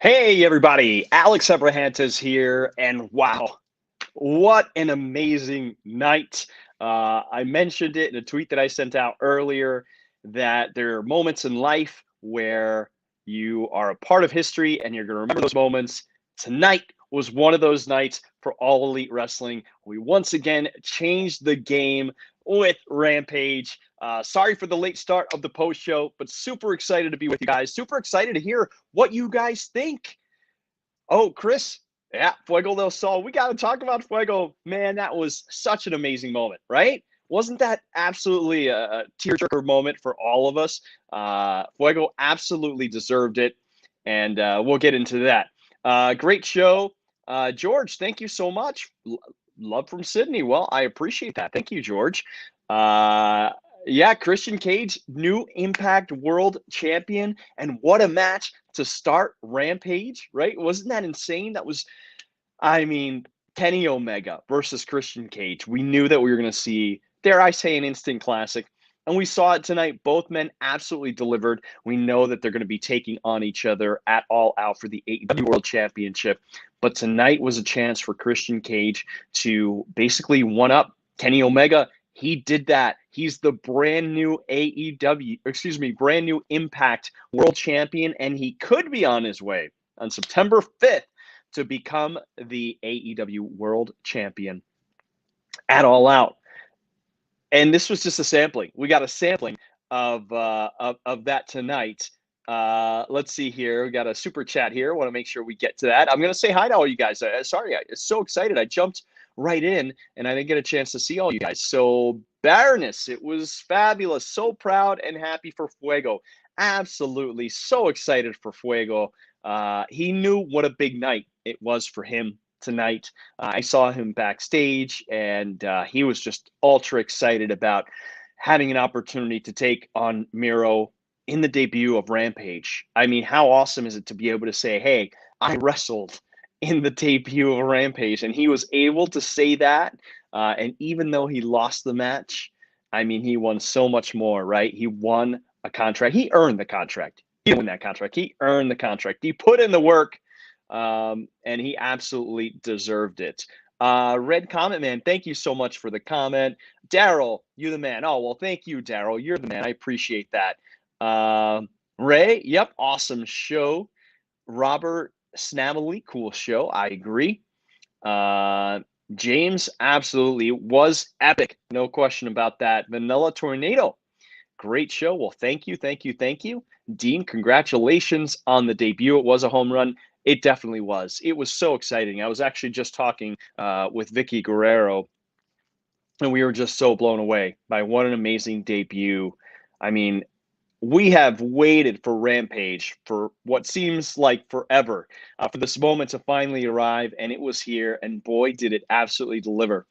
Hey everybody, Alex Abrahantes here, and wow, what an amazing night. I mentioned it in a tweet that I sent out earlier that there are moments in life where you are a part of history and you're going to remember those moments. Tonight was one of those nights for All Elite Wrestling. We once again changed the game with Rampage. Sorry for the late start of the post show, but super excited to be with you guys. Super excited to hear what you guys think. Oh, Chris, yeah, Fuego del Sol. We got to talk about Fuego. Man, that was such an amazing moment, right? Wasn't that absolutely a tearjerker moment for all of us? Fuego absolutely deserved it, and we'll get into that. Great show. George, thank you so much. Love from Sydney. Well, I appreciate that. Thank you, George. Uh, yeah, Christian Cage, new Impact World Champion, and what a match to start Rampage, right? Wasn't that insane? That was, I mean, Kenny Omega versus Christian Cage. We knew that we were going to see, dare I say, an instant classic. And we saw it tonight. Both men absolutely delivered. We know that they're going to be taking on each other at All Out for the AEW World Championship. But tonight was a chance for Christian Cage to basically one-up Kenny Omega. He did that. He's the brand new brand new Impact World Champion, and he could be on his way on September 5th to become the AEW World Champion at All Out. And this was just a sampling. We got a sampling of that tonight. Let's see here. We got a super chat here. I want to make sure we get to that. I'm going to say hi to all you guys. Sorry, I'm so excited. I jumped right in, and I didn't get a chance to see all you guys. So, Baroness, it was fabulous. So proud and happy for Fuego. Absolutely so excited for Fuego. He knew what a big night it was for him tonight. I saw him backstage, and he was just ultra excited about having an opportunity to take on Miro in the debut of Rampage. I mean, how awesome is it to be able to say, hey, I wrestled in the debut of Rampage, and he was able to say that. And even though he lost the match, I mean, he won so much more, right? He won a contract. He earned the contract. He didn't win that contract. He earned the contract. He put in the work. And he absolutely deserved it. Red Comment Man, thank you so much for the comment. Daryl, you the man. Oh, well, thank you, Daryl. You're the man. I appreciate that. Ray, yep, awesome show. Robert Snavely, cool show. I agree. James, absolutely was epic. No question about that. Vanilla Tornado, great show. Well, thank you, thank you, thank you. Dean, congratulations on the debut. It was a home run. It definitely was. It was so exciting. I was actually just talking with Vicky Guerrero, and we were just so blown away by what an amazing debut. I mean, we have waited for Rampage for what seems like forever for this moment to finally arrive, and it was here, and boy, did it absolutely deliver.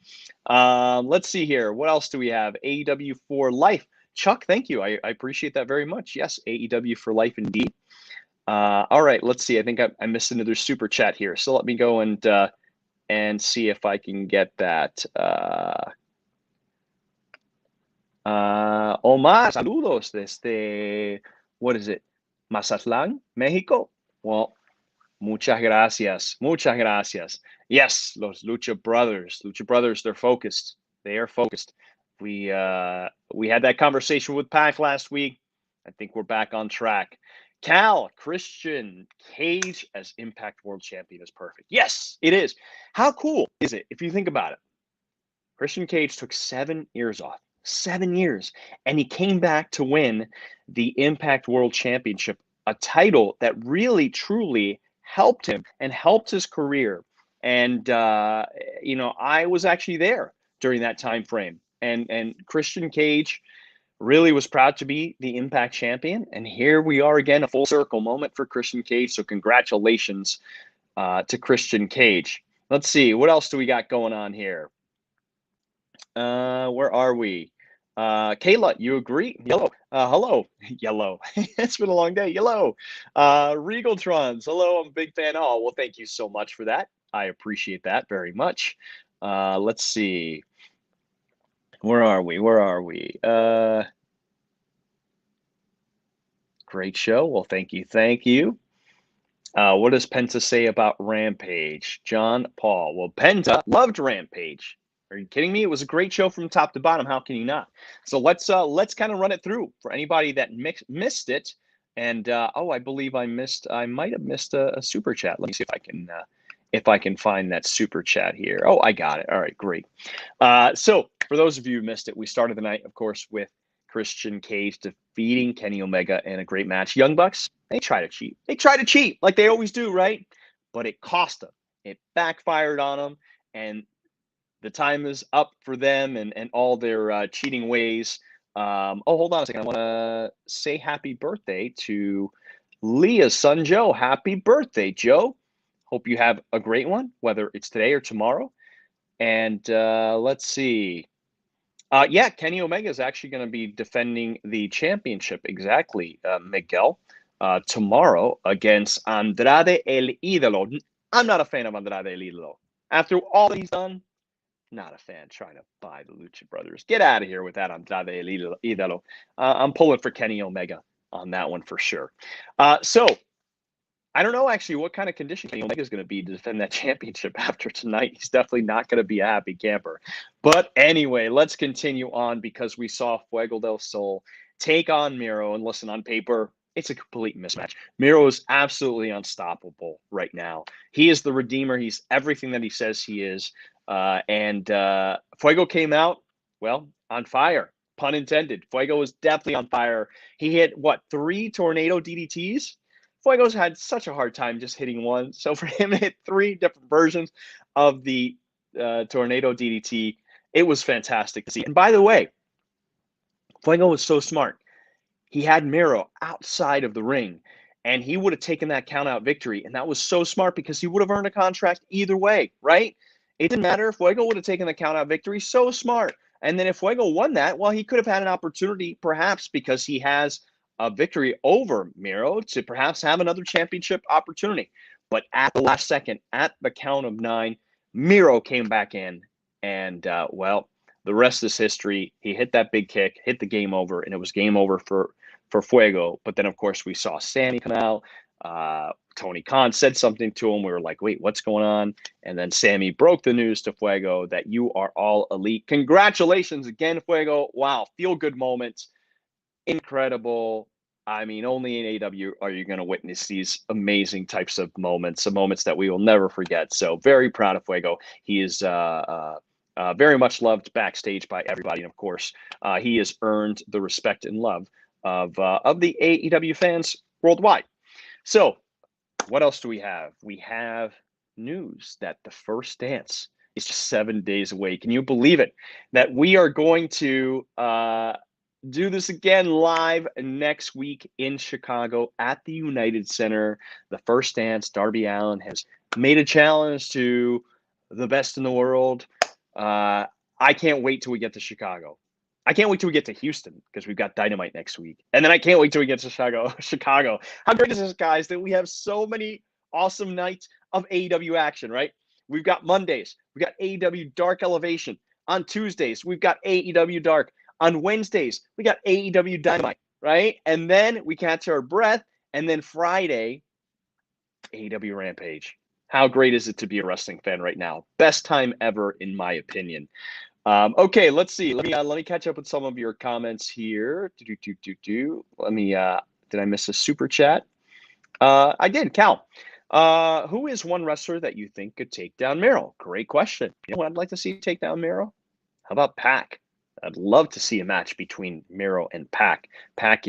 Let's see here. What else do we have? AEW for Life. Chuck, thank you. I appreciate that very much. Yes, AEW for Life indeed. All right, let's see. I think I missed another super chat here. So let me go and see if I can get that. Omar, saludos desde, what is it? Mazatlán, Mexico. Well, muchas gracias. Muchas gracias. Yes, los Lucha Brothers. Lucha Brothers, they're focused. They are focused. We had that conversation with Pac last week. I think we're back on track. Cal, Christian Cage as Impact World Champion is perfect. Yes, it is. How cool is it if you think about it? Christian Cage took 7 years off. 7 years. And he came back to win the Impact World Championship, a title that really, truly helped him and helped his career. And, I was actually there during that time frame. And Christian Cage really was proud to be the Impact champion. And here we are again, a full circle moment for Christian Cage. So congratulations to Christian Cage. Let's see, what else do we got going on here? Where are we? Kayla, you agree? Yellow. Hello. Yellow. It's been a long day. Yellow. Regaltrons. Hello, I'm a big fan. Oh, well, thank you so much for that. I appreciate that very much. Let's see. Where are we? Great show. Well, thank you. Thank you. What does Penta say about Rampage? John Paul. Well, Penta loved Rampage. Are you kidding me? It was a great show from top to bottom. How can you not? So let's kind of run it through for anybody that missed it. And I believe I might have missed a super chat. Let me see if I can find that super chat here. Oh, I got it. All right, great. So for those of you who missed it, we started the night, of course, with Christian Cage defeating Kenny Omega in a great match. Young Bucks, they try to cheat. They try to cheat like they always do, right? But it cost them. It backfired on them, and the time is up for them and all their cheating ways. Hold on a second. I want to say happy birthday to Leah's son, Joe. Happy birthday, Joe. Hope you have a great one, whether it's today or tomorrow. And let's see. Yeah, Kenny Omega is actually going to be defending the championship, exactly, Miguel, tomorrow against Andrade El Idolo. I'm not a fan of Andrade El Idolo. After all that he's done, not a fan trying to buy the Lucha Brothers. Get out of here with that Andrade El Idolo. I'm pulling for Kenny Omega on that one for sure. So I don't know actually what kind of condition Kenny Omega is going to be to defend that championship after tonight. He's definitely not going to be a happy camper. But anyway, let's continue on because we saw Fuego del Sol take on Miro. And listen, on paper, it's a complete mismatch. Miro is absolutely unstoppable right now. He is the Redeemer. He's everything that he says he is. And Fuego came out, well, on fire. Pun intended. Fuego was definitely on fire. He hit, 3 tornado DDTs? Fuego's had such a hard time just hitting one. So for him to hit 3 different versions of the tornado DDT, it was fantastic to see. And by the way, Fuego was so smart. He had Miro outside of the ring, and he would have taken that count-out victory. And that was so smart because he would have earned a contract either way, right? It didn't matter if Fuego would have taken the count-out victory. So smart. And then if Fuego won that, well, he could have had an opportunity, perhaps because he has a victory over Miro, to perhaps have another championship opportunity. But at the last second, at the count of 9, Miro came back in, and well, the rest is history. He hit that big kick, hit the game over, and it was game over for Fuego. But then, of course, we saw Sammy come out. Tony Khan said something to him. We were like, wait, what's going on? And then Sammy broke the news to Fuego that you are all elite. Congratulations again, Fuego. Wow, feel-good moments. Incredible. I mean, only in AEW are you going to witness these amazing types of moments, some moments that we will never forget. So very proud of Fuego. He is very much loved backstage by everybody. And of course, he has earned the respect and love of the AEW fans worldwide. So what else do we have? We have news that the first dance is just 7 days away. Can you believe it? That we are going to do this again live next week in Chicago at the United Center. The first dance, Darby Allin has made a challenge to the best in the world. I can't wait till we get to Chicago. I can't wait till we get to Houston because we've got Dynamite next week. And then I can't wait till we get to Chicago. How great is this, guys, that we have so many awesome nights of AEW action, right? We've got Mondays. We've got AEW Dark Elevation. On Tuesdays, we've got AEW Dark. On Wednesdays, we got AEW Dynamite, right? And then we catch our breath. And then Friday, AEW Rampage. How great is it to be a wrestling fan right now? Best time ever, in my opinion. Okay, let's see. Let me catch up with some of your comments here. Let me. Did I miss a super chat? I did. Cal. Who is one wrestler that you think could take down Miro? Great question. You know what I'd like to see take down Miro? How about Pac? I'd love to see a match between Miro and Pac. Pac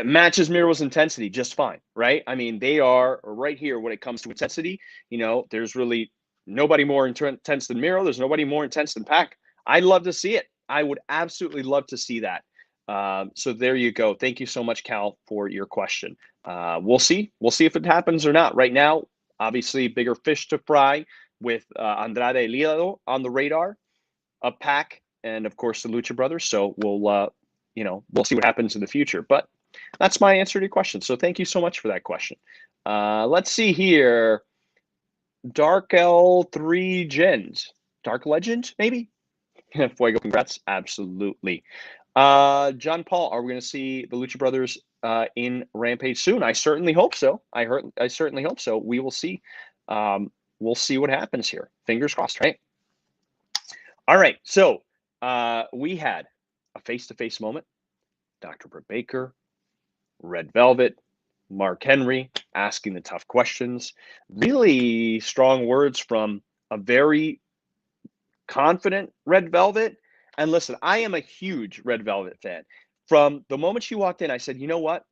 matches Miro's intensity just fine, right? I mean, they are right here when it comes to intensity. You know, there's really nobody more intense than Miro. There's nobody more intense than Pac. I'd love to see it. I would absolutely love to see that. So there you go. Thank you so much, Cal, for your question. We'll see. We'll see if it happens or not. Right now, obviously, bigger fish to fry with Andrade Lido on the radar, a Pac, and of course the Lucha Brothers. So we'll see what happens in the future. But that's my answer to your question. So thank you so much for that question. Let's see here. Dark L3 Gens. Dark Legend, maybe? Fuego, congrats. Absolutely. John Paul, are we going to see the Lucha Brothers in Rampage soon? I certainly hope so. I certainly hope so. We will see. We'll see what happens here. Fingers crossed, right? All right. So we had a face-to-face moment. Dr. Britt Baker, Red Velvet, Mark Henry asking the tough questions. Really strong words from a very confident Red Velvet. And listen, I am a huge Red Velvet fan. From the moment she walked in, I said, you know what?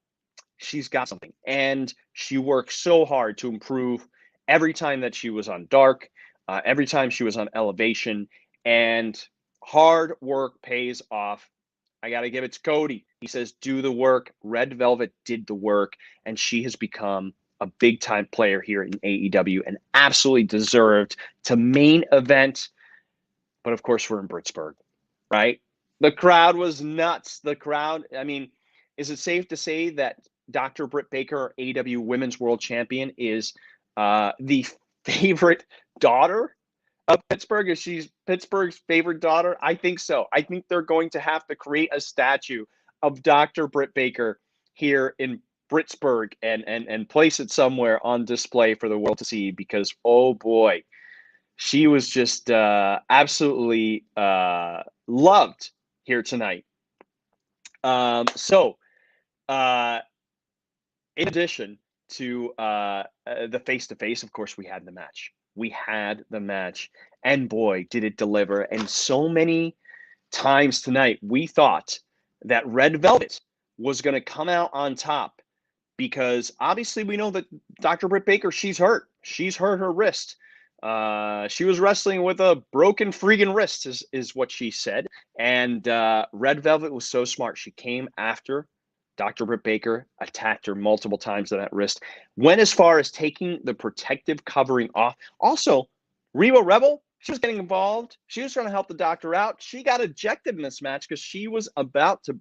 She's got something. And she worked so hard to improve every time that she was on Dark, every time she was on Elevation. And hard work pays off. I got to give it to Cody. He says, do the work. Red Velvet did the work, and she has become a big-time player here in AEW and absolutely deserved to main event. But, of course, we're in Pittsburgh, right? The crowd was nuts. The crowd, I mean, is it safe to say that Dr. Britt Baker, AEW Women's World Champion, is the favorite daughter of Pittsburgh? Is she Pittsburgh's favorite daughter? I think so. I think they're going to have to create a statue of Dr. Britt Baker here in Pittsburgh and place it somewhere on display for the world to see, because, oh boy, she was just absolutely loved here tonight. So in addition to the face-to-face, of course, we had the match. We had the match, and boy, did it deliver. And so many times tonight, we thought that Red Velvet was going to come out on top, because obviously we know that Dr. Britt Baker, she's hurt. She's hurt her wrist. She was wrestling with a broken freaking wrist, is what she said. And Red Velvet was so smart. She came after Dr. Britt Baker, attacked her multiple times on that wrist, went as far as taking the protective covering off. Also, Reba Rebel, she was getting involved. She was trying to help the doctor out. She got ejected in this match because she was about to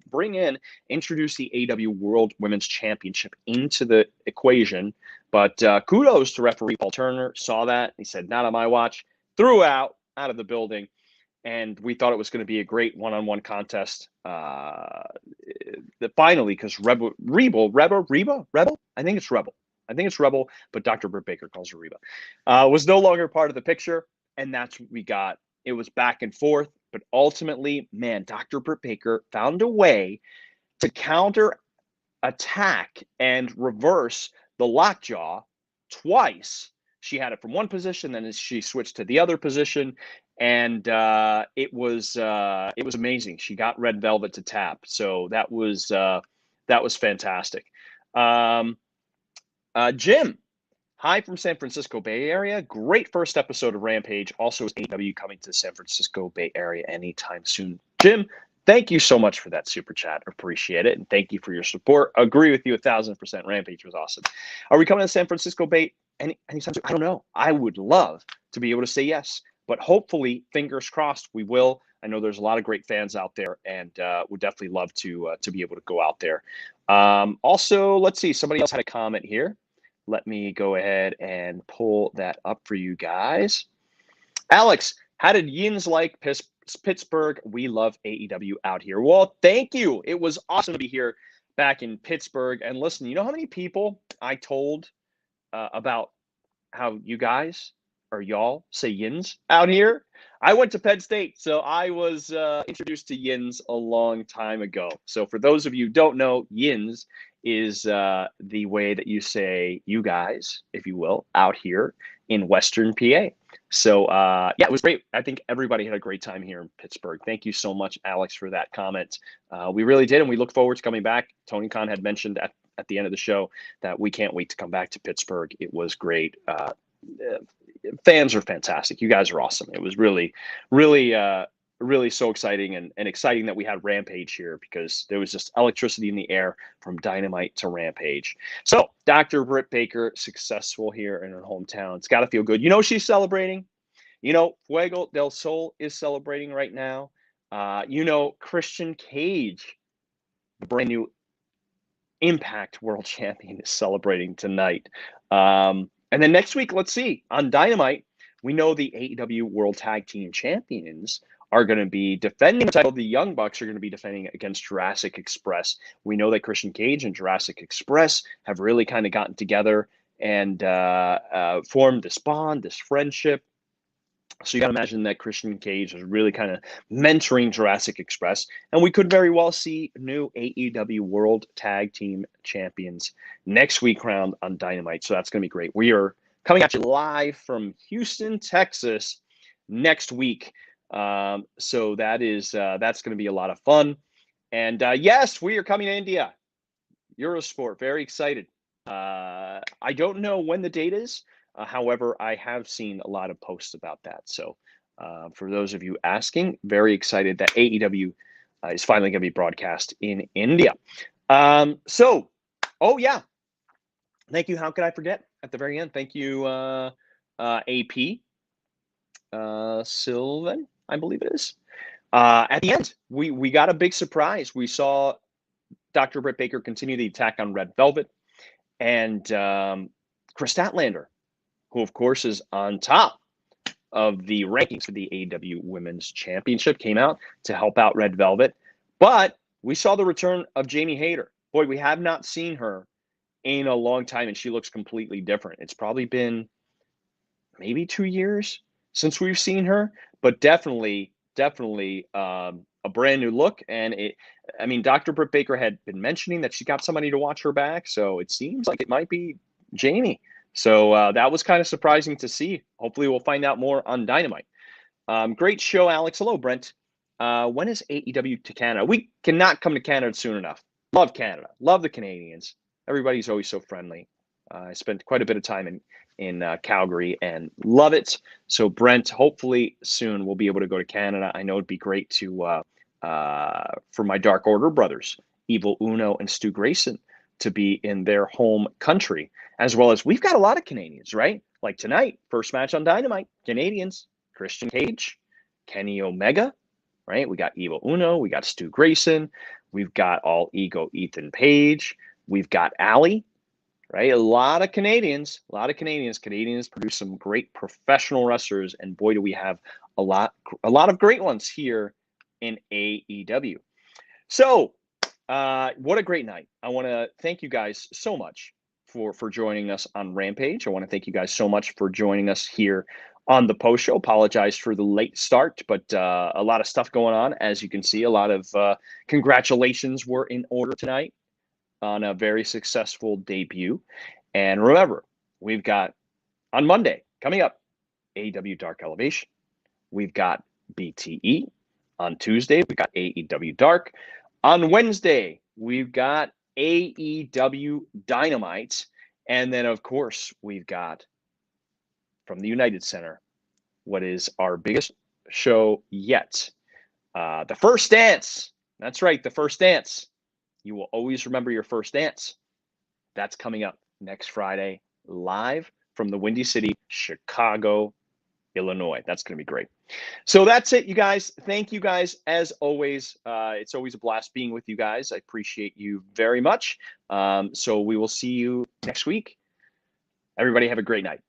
introduce the AEW World Women's Championship into the equation. But kudos to referee Paul Turner, saw that. He said, not on my watch, threw out of the building. And we thought it was going to be a great one-on-one contest. Finally, because Rebel, I think it's Rebel, but Dr. Britt Baker calls her Reba, was no longer part of the picture, and that's what we got. It was back and forth, but ultimately, man, Dr. Britt Baker found a way to counter attack and reverse the lockjaw twice. She had it from one position, then she switched to the other position, and it was amazing. She got Red Velvet to tap, so that was fantastic. Jim, hi from San Francisco Bay Area. Great first episode of Rampage. Also, is AEW coming to the San Francisco Bay Area anytime soon? Jim, thank you so much for that super chat. Appreciate it, and thank you for your support. Agree with you 1,000%. Rampage was awesome. Are we coming to San Francisco Bay anytime soon? I don't know. I would love to be able to say yes, but hopefully, fingers crossed, we will. I know there's a lot of great fans out there, and would definitely love to be able to go out there. Also, let's see. Somebody else had a comment here. Let me go ahead and pull that up for you guys. Alex, how did Yins like Pittsburgh? We love AEW out here. Well, thank you. It was awesome to be here back in Pittsburgh. And listen, you know how many people I told about how you guys or y'all say Yins out here? I went to Penn State, so I was introduced to Yins a long time ago. So for those of you who don't know, Yins is the way that you say you guys, if you will, out here in Western PA. So yeah, it was great. I think everybody had a great time here in Pittsburgh. Thank you so much, Alex, for that comment. We really did, and we look forward to coming back. Tony Khan had mentioned at the end of the show that we can't wait to come back to Pittsburgh. It was great. Fans are fantastic. You guys are awesome. It was really, really, really so exciting and exciting that we had Rampage here, because there was just electricity in the air from Dynamite to Rampage. So Dr. Britt Baker, successful here in her hometown. It's got to feel good. You know, she's celebrating. You know, Fuego del Sol is celebrating right now. You know, Christian Cage, the brand new Impact World Champion, is celebrating tonight. And then next week, let's see, on Dynamite, we know the AEW World Tag Team Champions are going to be defending the title. The Young Bucks are going to be defending against Jurassic Express. We know that Christian Cage and Jurassic Express have really kind of gotten together and formed this bond, this friendship. So you got to imagine that Christian Cage is really kind of mentoring Jurassic Express. And we could very well see new AEW World Tag Team Champions next week round on Dynamite. So that's going to be great. We are coming at you live from Houston, Texas next week. So that's going to be a lot of fun. And yes, we are coming to India. Eurosport, very excited. I don't know when the date is. However, I have seen a lot of posts about that. So for those of you asking, very excited that AEW is finally going to be broadcast in India. Oh yeah. Thank you. How could I forget at the very end? Thank you, AP Sylvan, I believe it is. At the end, we got a big surprise. We saw Dr. Britt Baker continue the attack on Red Velvet, and Chris Statlander, who of course is on top of the rankings for the AEW Women's Championship, came out to help out Red Velvet. But we saw the return of Jamie Hayter. Boy, we have not seen her in a long time, and she looks completely different. It's probably been maybe 2 years since we've seen her, but definitely a brand new look. And Dr. Britt Baker had been mentioning that she got somebody to watch her back, so it seems like it might be Jamie. So that was kind of surprising to see. Hopefully we'll find out more on Dynamite. Great show, Alex. Hello, Brent. When is AEW to Canada? We cannot come to Canada soon enough. Love Canada. Love the Canadians. Everybody's always so friendly. I spent quite a bit of time in Calgary and love it. So Brent, hopefully soon we'll be able to go to Canada. I know it'd be great to for my Dark Order brothers, Evil Uno and Stu Grayson, to be in their home country, as well as we've got a lot of Canadians, right? Like tonight, first match on Dynamite, Canadians, Christian Cage, Kenny Omega, right? We got Evil Uno, we got Stu Grayson, we've got All Ego Ethan Page, we've got Allie, right? A lot of Canadians. Canadians produce some great professional wrestlers, and boy, do we have a lot of great ones here in AEW. So, what a great night. I want to thank you guys so much for joining us on Rampage. I want to thank you guys so much for joining us here on the post show. Apologize for the late start, but a lot of stuff going on. As you can see, a lot of congratulations were in order tonight on a very successful debut. And remember, we've got on Monday coming up AEW Dark Elevation. We've got BTE. On Tuesday, we've got AEW Dark. On Wednesday, we've got AEW Dynamite. And then, of course, we've got from the United Center what is our biggest show yet. The First Dance. That's right, the First Dance. You will always remember your first dance. That's coming up next Friday, live from the Windy City, Chicago, Illinois. That's going to be great. So that's it, you guys. Thank you guys as always. It's always a blast being with you guys. I appreciate you very much. So we will see you next week. Everybody have a great night.